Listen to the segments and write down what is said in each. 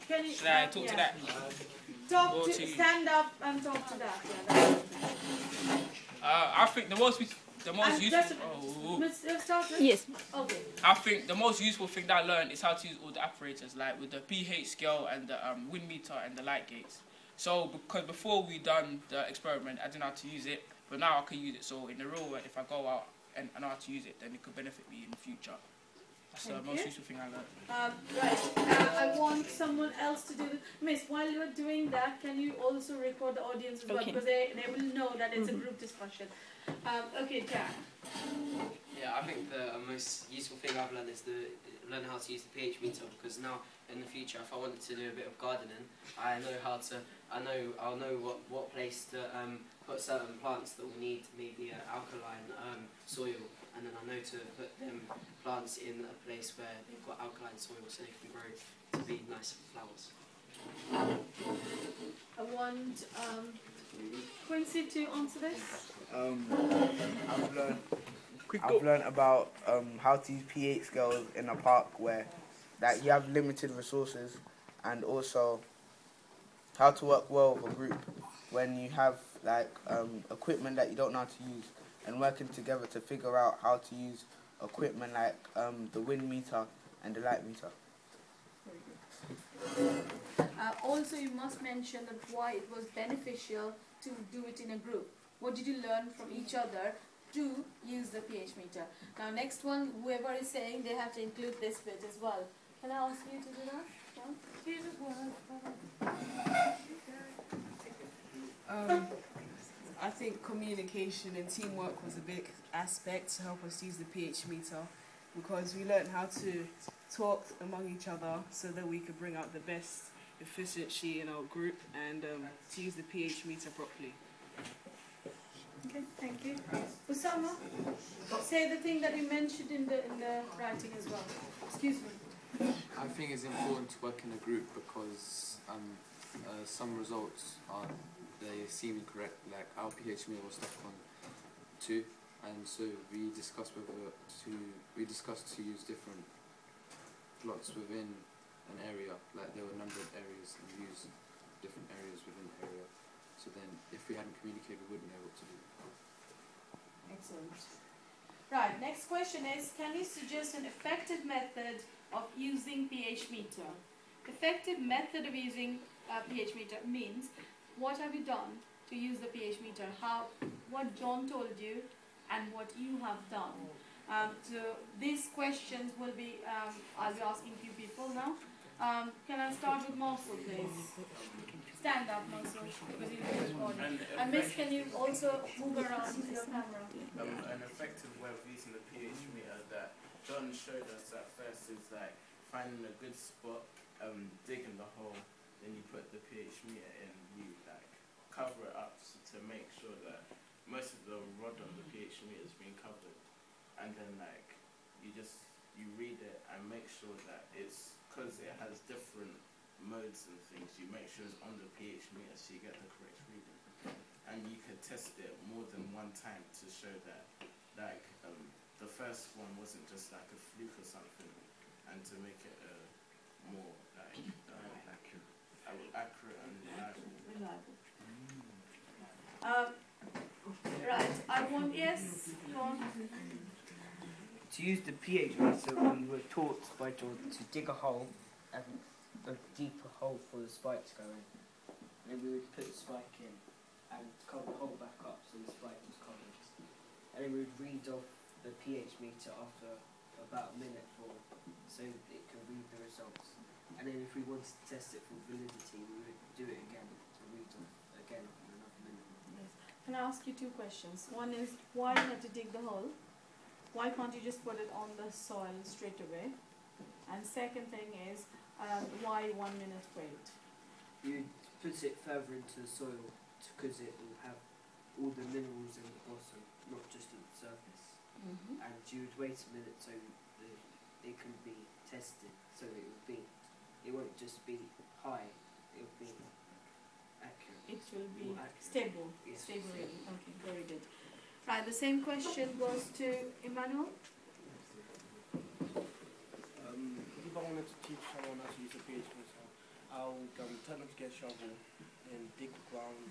Can you, should I talk to that? Stand up and talk to that. Yeah, I think the most useful. Yes. Okay. I think the most useful thing that I learned is how to use all the apparatus, like with the pH scale and the wind meter and the light gates. So because before we done the experiment, I didn't know how to use it, but now I can use it. So in the real world, if I go out and I know how to use it, then it could benefit me in the future. That's the most useful thing I learned. Right. I want someone else to do this. Miss, while you're doing that, can you also record the audience as well? Because they will know that it's a group discussion. Okay, Jack. Yeah, I think the most useful thing I've learned is learn how to use the pH meter, because now in the future, if I wanted to do a bit of gardening, I'll know what place to put certain plants that will need maybe alkaline soil, and then I know to put them plants in a place where they've got alkaline soil so they can grow to be nice flowers. I want Quincy to answer this. I've learned about how to use pH scales in a park where you have limited resources, and also how to work well with a group when you have equipment that you don't know how to use, and working together to figure out how to use equipment like the wind meter and the light meter. Also, you must mention that why it was beneficial to do it in a group. What did you learn from each other to use the pH meter? Now, next one, whoever is saying, they have to include this bit as well. Can I ask you to do that? I think communication and teamwork was a big aspect to help us use the pH meter, because we learned how to talk among each other so that we could bring out the best efficiency in our group and to use the pH meter properly. Okay, thank you. Usama, say the thing that you mentioned in the writing as well. Excuse me. I think it's important to work in a group because some results they seem incorrect. Like our pH meter was stuck on 2, and so we discussed to use different plots within an area. Like there were a number of areas, and we used different areas within the area. So then, if we hadn't communicated, we wouldn't know what to do. Excellent. Right, next question is, can you suggest an effective method of using pH meter? Effective method of using pH meter means, what have you done to use the pH meter? What John told you and what you have done. So these questions will be, I'll be asking a few people now. Can I start with Marcel, please? Stand up, Marcel, because you know this morning. And Miss, can you also move around your camera? An effective way of using the pH meter that John showed us at first is like finding a good spot, digging the hole, then you put the pH meter in, you like cover it up to make sure that most of the rod on the pH meter is being covered, and then like you read it and make sure that it's, because it has different modes and things, you make sure it's on the pH meter so you get the correct reading, and you could test it more than one time to show that like the first one wasn't just like a fluke or something, and to make it more like accurate and reliable. Right, I want, yes, go on. To use the pH meter, we were taught by John to dig a hole, and a deeper hole for the spike to go in. And then we would put the spike in and cover the hole back up so the spike was covered. And then we would read off the pH meter after about a minute so it could read the results. And then if we wanted to test it for validity, we would do it again to read off again in another minute. Yes. Can I ask you two questions? One is, why you had to dig the hole? Why can't you just put it on the soil straight away? And second thing is, why 1 minute wait? You put it further into the soil because it will have all the minerals in the bottom, not just at the surface. Mm-hmm. And you would wait a minute so it can be tested, so it won't just be high, it will be accurate. It will be accurate. Stable. Yes. Stable reading. Okay, very good. Right, the same question goes to Emmanuel. If I wanted to teach someone how to use a pH meter, I turn off your shovel and dig the ground,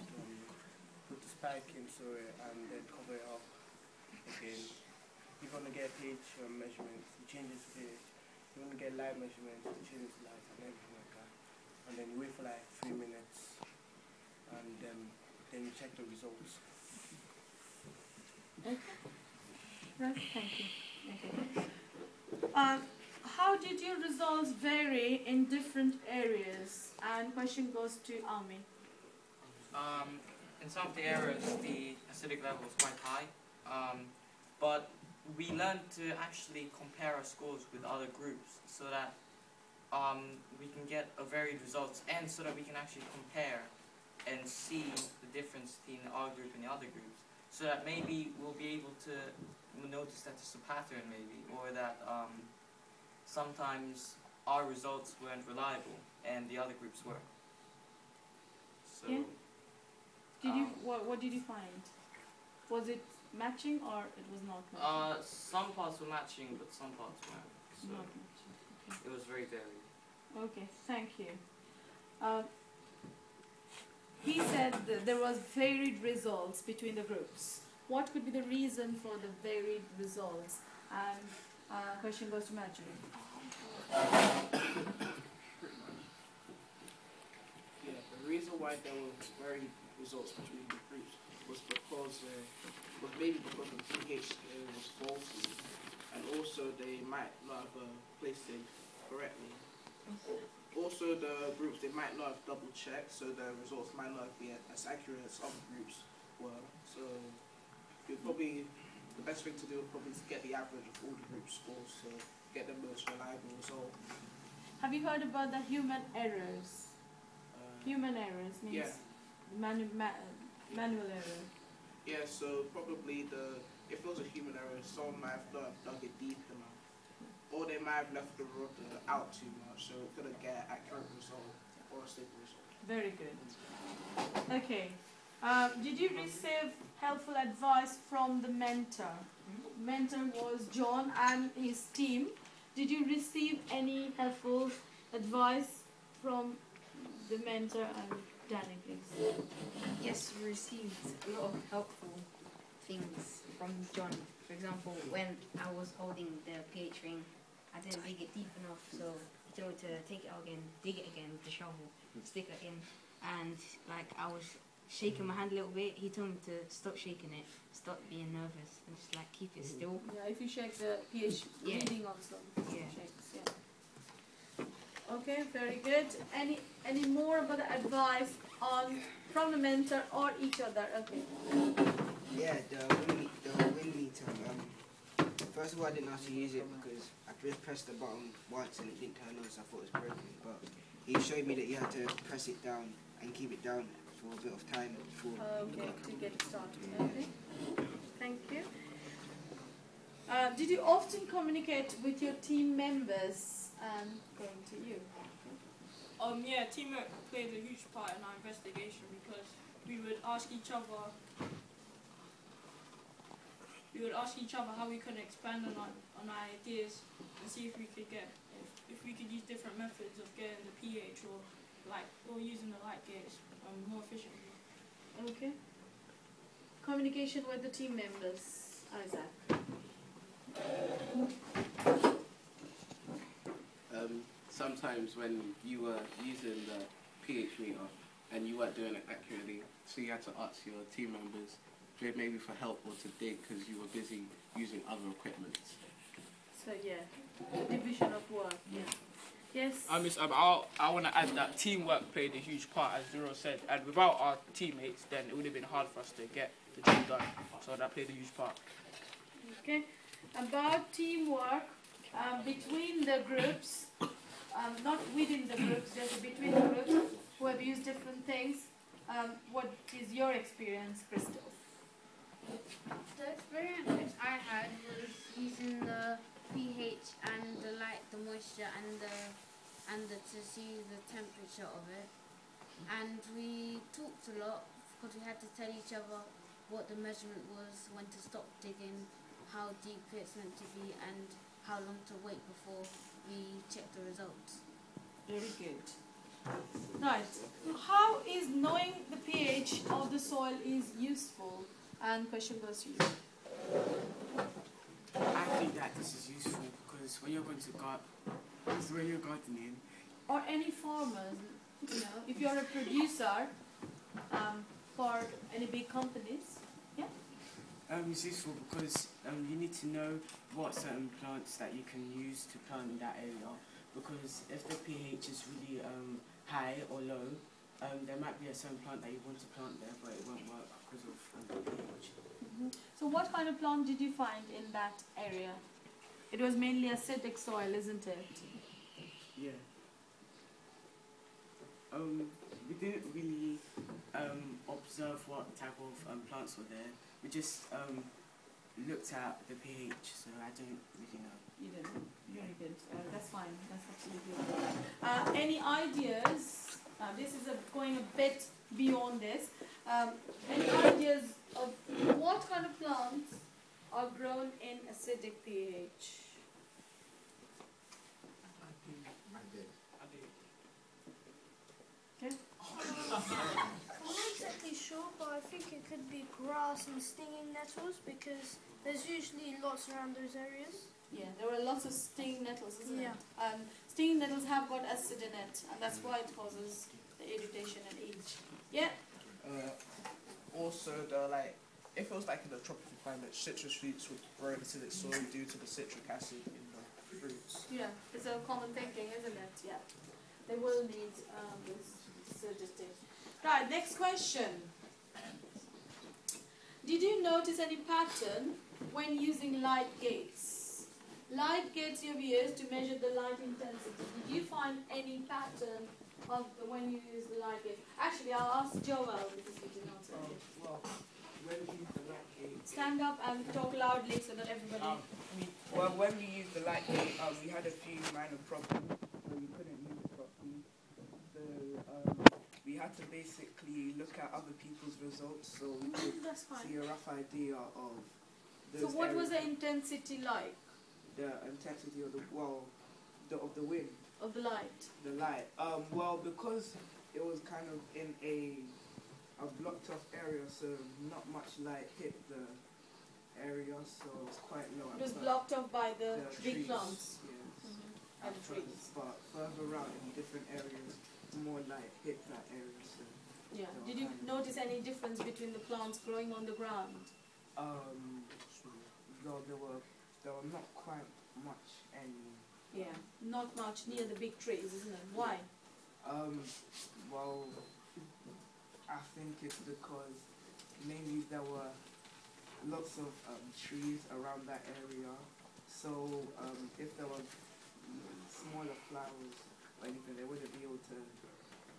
put the spike into it and then cover it up again. If you want to get pH measurements, you change it to pH. If you want to get light measurements, you change it to light and everything like that. And then you wait for like 3 minutes and then you check the results. Okay. Right, thank you. Okay. How did your results vary in different areas? And question goes to Ami. In some of the areas, the acidic level was quite high, but we learned to actually compare our scores with other groups so that we can get a varied results, and so that we can actually compare and see the difference between our group and the other groups, so that maybe we'll be able to notice that there's a pattern maybe, or that sometimes our results weren't reliable and the other groups were. So, yeah. Did you what did you find? Was it matching or it was not matching? Some parts were matching, but some parts weren't. So not matching. Okay. it was very varied. Okay, thank you. He said that there was varied results between the groups. What could be the reason for the varied results? And question goes to Marjorie. Yeah, the reason why there was varied results between the groups was because maybe because the pH was faulty, and also they might not have placed it correctly. Also, the groups, they might not have double checked, so the results might not be as accurate as other groups were. So the best thing to do would probably to get the average of all the group scores to get the most reliable result. Have you heard about the human errors? Human errors means yeah. Manual error. Yeah, so probably if it was a human error, someone might have not dug it deep enough, or they might have left the rod out too much, so it couldn't get an accurate result or a stable result. Very good. Okay. Did you receive helpful advice from the mentor? Mentor was John and his team. Did you receive any helpful advice from the mentor and Danny, please? Yes, we received a lot of helpful things from John. For example, when I was holding the pH ring, I didn't dig it deep enough, so he told me to take it out again, dig it again with the shovel, stick it in, and like I was shaking my hand a little bit, he told me to stop shaking it, stop being nervous, and just like keep it still. Yeah, if you shake the pH reading also. Yeah. Shakes, yeah. Okay, very good. Any more about the advice from the mentor or each other? Okay. Yeah, the wind meter. First of all, I didn't know how to use it because I just pressed the button once and it didn't turn on, so I thought it was broken. But he showed me that you had to press it down and keep it down for a bit of time before. Okay, to get started. Okay. Thank you. Did you often communicate with your team members? Going to you. Yeah, teamwork played a huge part in our investigation because we would ask each other how we could expand on our ideas and see if we could use different methods of getting the pH or using the light gauge more efficiently. Okay. Communication with the team members, Isaac. Sometimes when you were using the pH meter and you weren't doing it accurately, so you had to ask your team members maybe for help or to dig because you were busy using other equipment. So yeah, division of work. Yeah. Yes. I want to add that teamwork played a huge part, as Zero said, and without our teammates, then it would have been hard for us to get the job done. So that played a huge part. Okay. About teamwork between the groups, not within the groups, just between the groups who have used different things. What is your experience, Crystal? The experience which I had was using the pH and the light, the moisture, and to see the temperature of it. And we talked a lot because we had to tell each other what the measurement was, when to stop digging, how deep it's meant to be, and how long to wait before we check the results. Very good. Right. How is knowing the pH of the soil is useful? And question goes to you. I think that this is useful because when you're going to when you're gardening, Or any farmers, you know, if you're a producer for any big companies, yeah? it's useful because you need to know what certain plants that you can use to plant in that area. Because if the pH is really high or low, there might be a certain plant that you want to plant there, but it won't work because of the pH. So what kind of plant did you find in that area? It was mainly acidic soil, isn't it? Yeah. We didn't really observe what type of plants were there. We just looked at the pH, so I don't really know. You didn't know. Very good. That's fine. That's absolutely good. Any ideas? This is going a bit beyond this. Any ideas of what kind of plants are grown in acidic pH? Okay. I'm not exactly sure, but I think it could be grass and stinging nettles because there's usually lots around those areas. Yeah, there are lots of stinging nettles, isn't Yeah. it? Stinging nettles have got acid in it, and that's why it causes the irritation and itch. Yeah. Also, if it was like in the tropical climate, citrus fruits would grow in acidic soil due to the citric acid in the fruits. Yeah, it's a common thinking, isn't it? Yeah. They will need this acidity. Right, next question. Did you notice any pattern when using light gates? Light gates you've used to measure the light intensity. Did you find any pattern when you use the light gate? Actually, I'll ask Joel because he did not say it. Well, when we use the light gate, Stand up and talk loudly so that everybody... Well, when we used the light gate, we had a few minor problems where we couldn't use it properly. So we had to basically look at other people's results so we could That's fine. see a rough idea of those So what was the areas. intensity like The intensity of the of the wind, of the light? the light. Well, because it was kind of in a blocked off area, so not much light hit the area, so it was quite low. It was at blocked off by the big trees, plants. yes. And the trees. But further out in different areas, more light hit that area. So Yeah. Did you notice any difference between the plants growing on the ground? though there were not quite much any. Yeah, not much near the big trees, isn't it? Why? Well, I think it's because mainly there were lots of trees around that area. So if there were smaller flowers or anything, they wouldn't be able to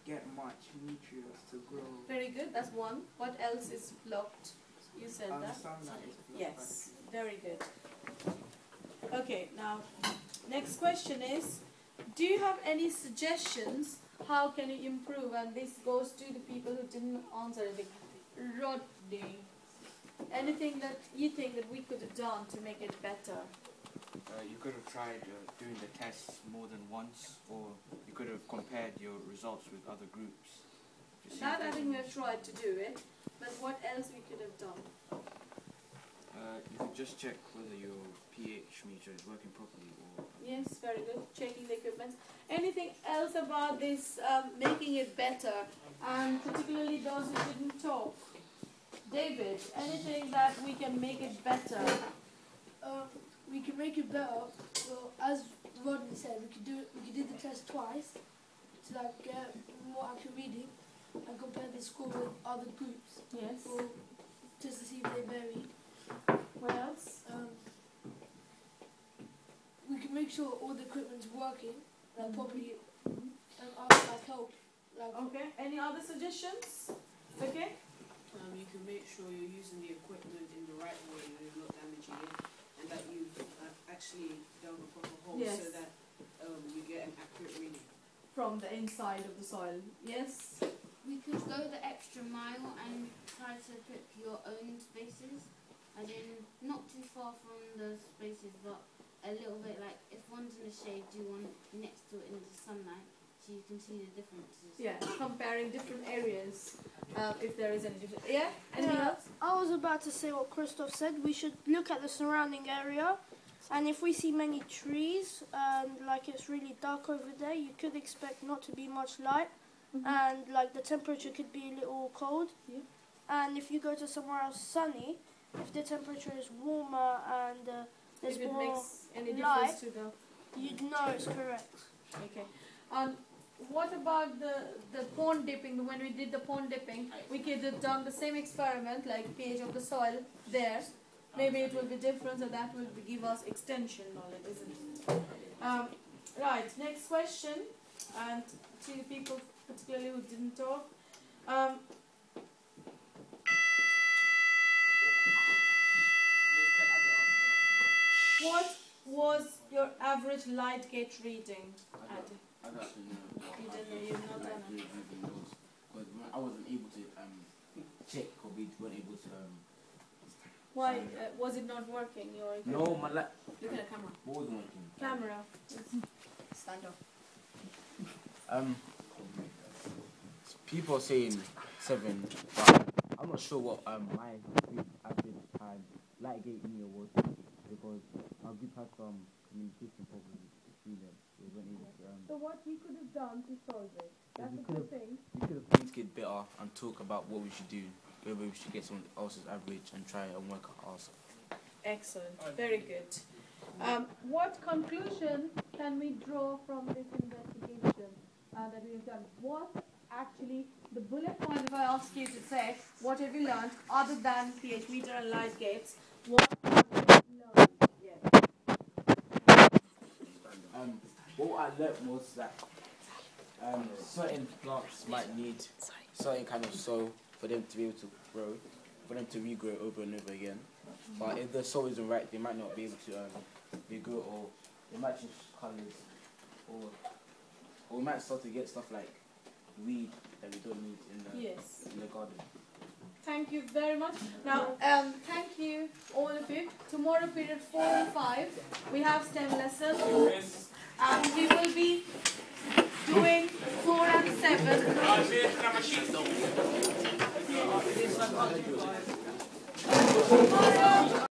get much nutrients to grow. Very good, that's one. What else is blocked? You said that? Sunlight is blocked. Yes, very good. Okay, now, next question is, do you have any suggestions? How can you improve? And this goes to the people who didn't answer anything. Rodney, anything that you think that we could have done to make it better? You could have tried doing the tests more than once, or you could have compared your results with other groups. That I think we have tried to do it, but what else we could have done? You could just check whether your pH meter is working properly. Or Yes, very good. Checking the equipment. Anything else about this making it better, and particularly those who didn't talk? David, anything that we can make it better? We can make it better. Well, as Rodney said, we could do the test twice to like get more accurate reading and compare the score with other groups. Yes. Or just to see if they vary. What else? We can make sure all the equipment's working like properly and ask like help. Like Okay. Any other suggestions? Okay. you can make sure you're using the equipment in the right way and you're not damaging it, and that you've actually dug a proper hole Yes. so that you get an accurate reading. From the inside of the soil. Yes. We could go the extra mile and try to pick your own spaces, as in not too far from the spaces, but a little bit like if one's in the shade, do one next to it in the sunlight, so so you can see the differences. Yeah, comparing different areas, if there is any difference. Yeah, anything else? I was about to say what Christoph said. We should look at the surrounding area, and if we see many trees and like it's really dark over there, you could expect not to be much light, and like the temperature could be a little cold. Yeah. And if you go to somewhere else sunny, if the temperature is warmer and there's If it more makes any light, difference to the... you'd know it's correct. Okay. What about the pond dipping? When we did the pond dipping, we could have done the same experiment, like pH of the soil there. Maybe it will be different, and that will give us extension knowledge, isn't it? Right, next question, and to people particularly who didn't talk. What was your average light gauge reading? I don't actually know. You didn't know, you've not done it. But I wasn't able to check, or we weren't able to. Why was it not working? No, my look at the camera. What wasn't working? Camera. Stand up. People are saying 7, but I'm not sure what my average time light gate meter was, because our group had some communication problems between them. They weren't able to. So what we could have done to solve it? That's a good thing. We could have communicated better and talk about what we should do, whether we should get someone else's average and try and work out ours. Excellent. Very good. What conclusion can we draw from this investigation that we have done? What actually, the bullet point, if I ask you to say, what have you learned other than pH meter and light gates? What have you learned? What I learned was that certain plants might need certain kind of soil for them to be able to grow, for them to regrow over and over again. But if the soil isn't right, they might not be able to regrow, or they might change colours, or we might start to get stuff like weed that we don't need in the garden. Thank you very much. Now, thank you, all of you. Tomorrow, period 4 and 5, we have STEM lessons. And we will be doing 4 and 7. Tomorrow.